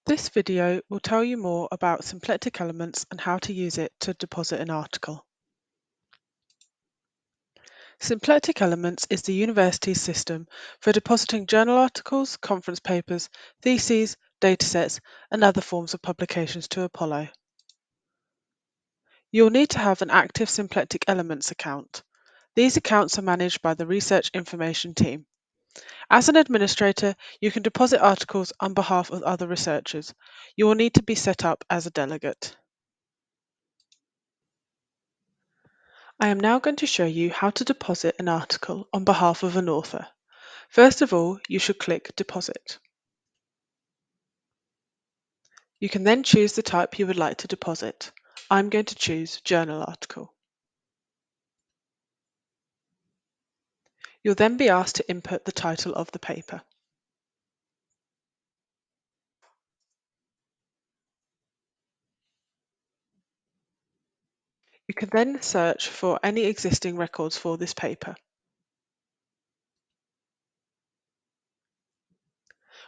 This video will tell you more about Symplectic Elements and how to use it to deposit an article. Symplectic Elements is the university's system for depositing journal articles, conference papers, theses, datasets, and other forms of publications to Apollo. You'll need to have an active Symplectic Elements account. These accounts are managed by the Research Information team. As an administrator, you can deposit articles on behalf of other researchers. You will need to be set up as a delegate. I am now going to show you how to deposit an article on behalf of an author. First of all, you should click Deposit. You can then choose the type you would like to deposit. I'm going to choose Journal Article. You'll then be asked to input the title of the paper. You can then search for any existing records for this paper.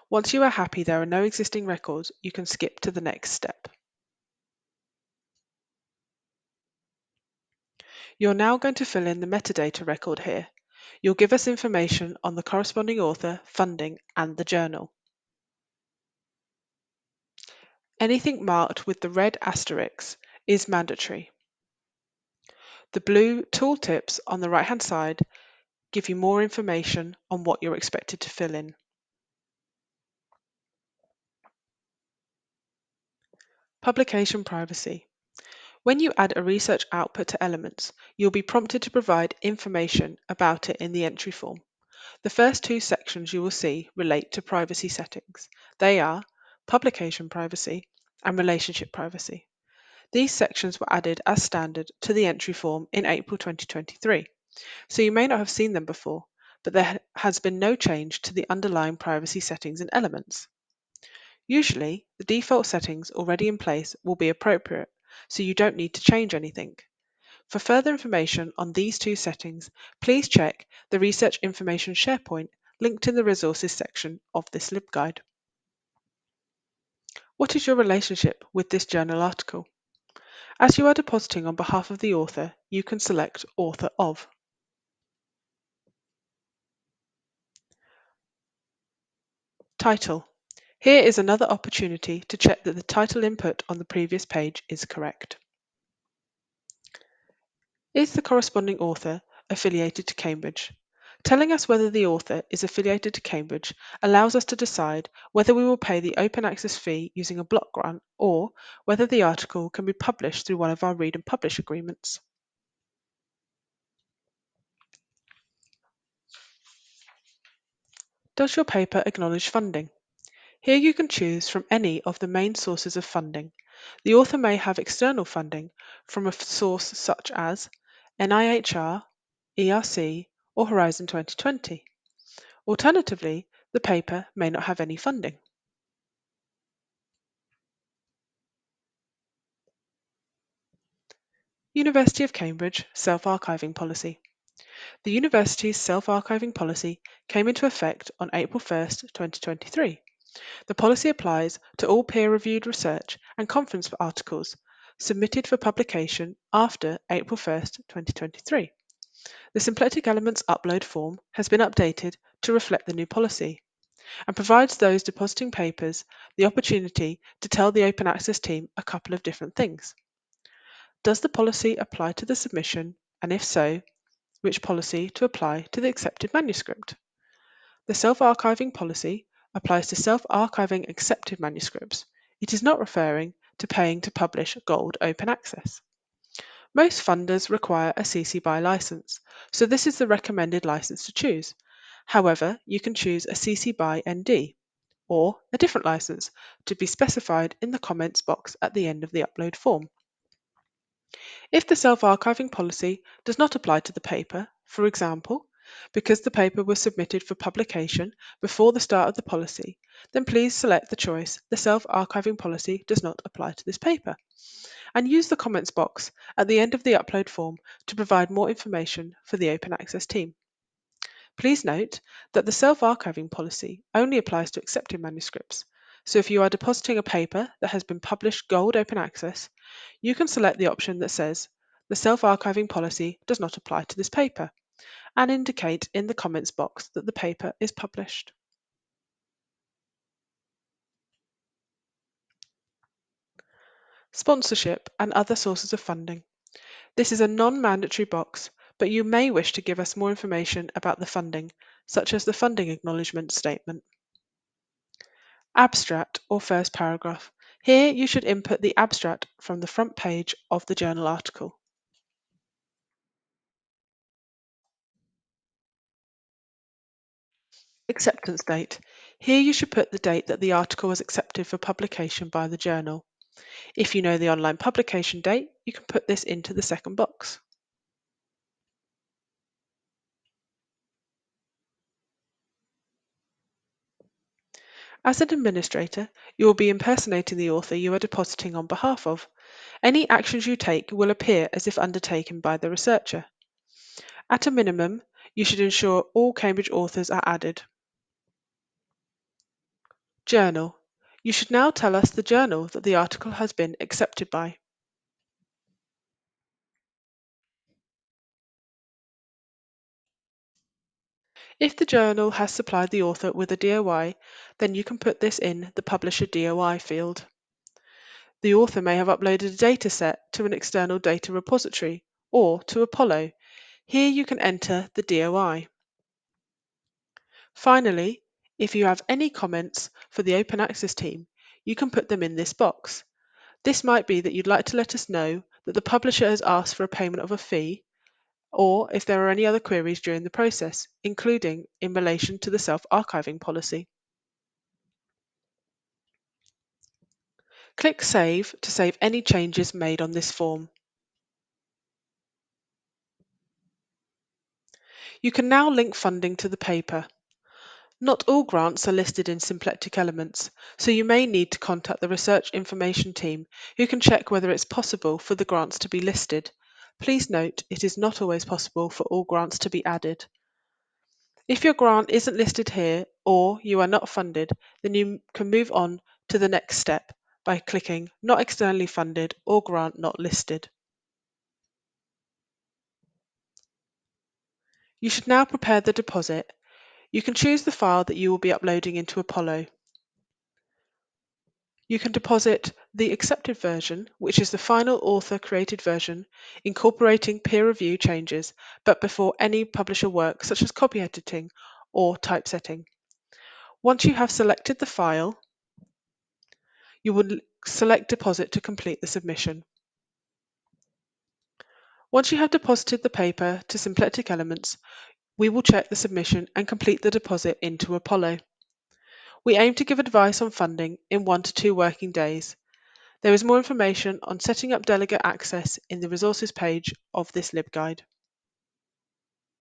Once you are happy there are no existing records, you can skip to the next step. You're now going to fill in the metadata record here. You'll give us information on the corresponding author, funding, and the journal. Anything marked with the red asterisk is mandatory. The blue tooltips on the right-hand side give you more information on what you're expected to fill in. Publication privacy. When you add a research output to Elements, you'll be prompted to provide information about it in the entry form. The first two sections you will see relate to privacy settings. They are publication privacy and relationship privacy. These sections were added as standard to the entry form in April 2023, so you may not have seen them before, but there has been no change to the underlying privacy settings in Elements. Usually, the default settings already in place will be appropriate, so you don't need to change anything. For further information on these two settings, please check the Research Information SharePoint linked in the Resources section of this LibGuide. What is your relationship with this journal article? As you are depositing on behalf of the author, you can select Author of. Title. Here is another opportunity to check that the title input on the previous page is correct. Is the corresponding author affiliated to Cambridge? Telling us whether the author is affiliated to Cambridge allows us to decide whether we will pay the open access fee using a block grant or whether the article can be published through one of our read and publish agreements. Does your paper acknowledge funding? Here you can choose from any of the main sources of funding. The author may have external funding from a source such as NIHR, ERC, or Horizon 2020. Alternatively, the paper may not have any funding. University of Cambridge Self-Archiving Policy. The university's self-archiving policy came into effect on April 1st, 2023. The policy applies to all peer-reviewed research and conference articles submitted for publication after April 1st, 2023. The Symplectic Elements upload form has been updated to reflect the new policy and provides those depositing papers the opportunity to tell the open access team a couple of different things. Does the policy apply to the submission, and if so, which policy to apply to the accepted manuscript? The self-archiving policy applies to self-archiving accepted manuscripts. It is not referring to paying to publish Gold Open Access. Most funders require a CC BY license, so this is the recommended license to choose. However, you can choose a CC BY ND or a different license to be specified in the comments box at the end of the upload form. If the self-archiving policy does not apply to the paper, for example, because the paper was submitted for publication before the start of the policy, then please select the choice "The self-archiving policy does not apply to this paper" and use the comments box at the end of the upload form to provide more information for the open access team. Please note that the self-archiving policy only applies to accepted manuscripts, So if you are depositing a paper that has been published Gold Open Access, you can select the option that says, the self-archiving policy does not apply to this paper, and indicate in the comments box that the paper is published. Sponsorship and other sources of funding. This is a non-mandatory box, but you may wish to give us more information about the funding, such as the funding acknowledgement statement. Abstract or first paragraph. Here you should input the abstract from the front page of the journal article. Acceptance date. Here you should put the date that the article was accepted for publication by the journal. If you know the online publication date, you can put this into the second box. As an administrator, you will be impersonating the author you are depositing on behalf of. Any actions you take will appear as if undertaken by the researcher. At a minimum, you should ensure all Cambridge authors are added. Journal. You should now tell us the journal that the article has been accepted by. If the journal has supplied the author with a DOI, then you can put this in the Publisher DOI field. The author may have uploaded a data set to an external data repository or to Apollo. Here you can enter the DOI. Finally, if you have any comments for the Open Access team, you can put them in this box. This might be that you'd like to let us know that the publisher has asked for a payment of a fee, or if there are any other queries during the process, including in relation to the self-archiving policy. Click Save to save any changes made on this form. You can now link funding to the paper. Not all grants are listed in Symplectic Elements, so you may need to contact the Research Information team, who can check whether it's possible for the grants to be listed. Please note it is not always possible for all grants to be added. If your grant isn't listed here or you are not funded, then you can move on to the next step by clicking Not externally funded or grant not listed. You should now prepare the deposit. You can choose the file that you will be uploading into Apollo. You can deposit the accepted version, which is the final author-created version, incorporating peer review changes, but before any publisher work such as copy editing or typesetting. Once you have selected the file, you will select Deposit to complete the submission. Once you have deposited the paper to Symplectic Elements, we will check the submission and complete the deposit into Apollo. We aim to give advice on funding in 1 to 2 working days. There is more information on setting up delegate access in the resources page of this LibGuide.